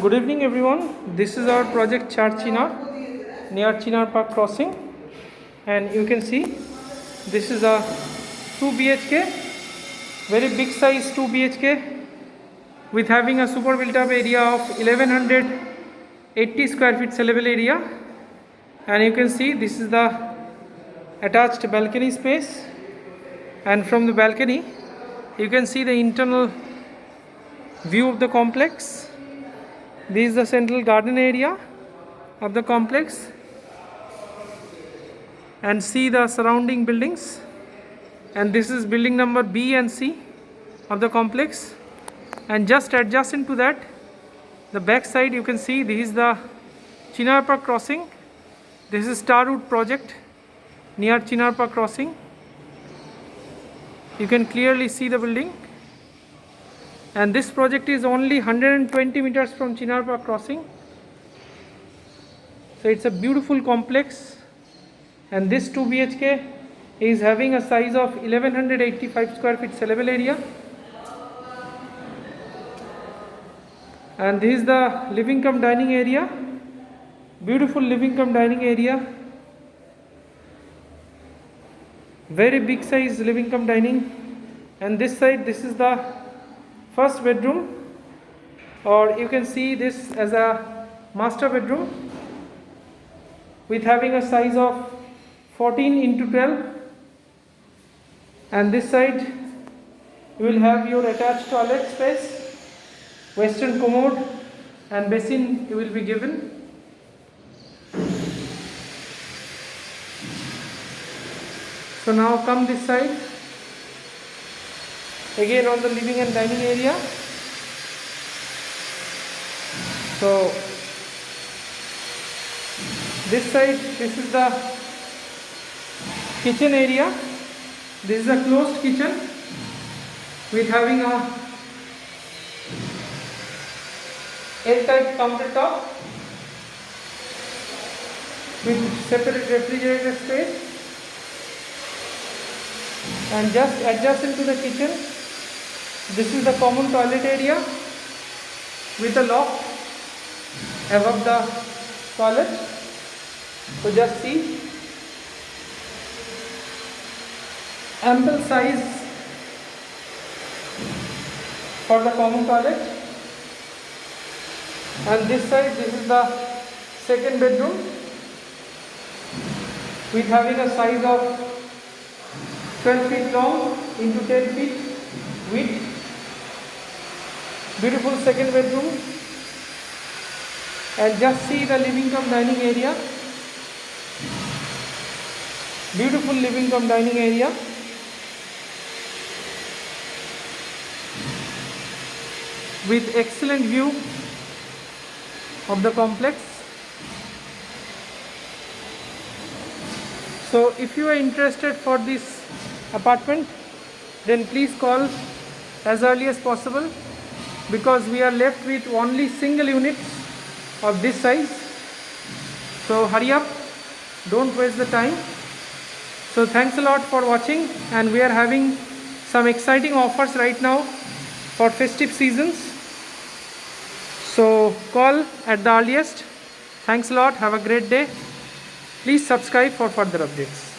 Good evening everyone. This is our project Char Chinar near Chinar Park crossing, and you can see this is a 2 BHK, very big size 2 BHK with having a super built up area of 1180 square feet sellable area, and you can see this is the attached balcony space, and from the balcony you can see the internal view of the complex. This is the central garden area of the complex, and see the surrounding buildings, and this is building number B and C of the complex, and just adjacent to that, the back side, you can see this is the Chinar Park crossing. This is Starwood project near Chinar Park crossing. You can clearly see the building, and this project is only 120 meters from Chinar Park crossing. So it's a beautiful complex, and this 2 BHK is having a size of 1185 square feet sellable area, and this is the living cum dining area. Beautiful living cum dining area, very big size living cum dining. And this side, this is the first bedroom, or you can see this as a master bedroom with having a size of 14 into 12, and this side you will have your attached toilet space, western commode and basin you will be given. So now come this side, again on the living and dining area. So this side, this is the kitchen area. This is a closed kitchen with having a airtight countertop with separate refrigerator space, and just adjacent to the kitchen, this is the common toilet area with a loft above the toilet. So just see, ample size for the common toilet. And this side, this is the second bedroom with having a size of 12 feet long into 10 feet width. Beautiful second bedroom, and just see the living cum dining area. Beautiful living cum dining area with excellent view of the complex. So if you are interested for this apartment, then please call as early as possible, because we are left with only single units of this size. So hurry up, don't waste the time. So thanks a lot for watching, and we are having some exciting offers right now for festive seasons. So call at the earliest. Thanks a lot, have a great day. Please subscribe for further updates.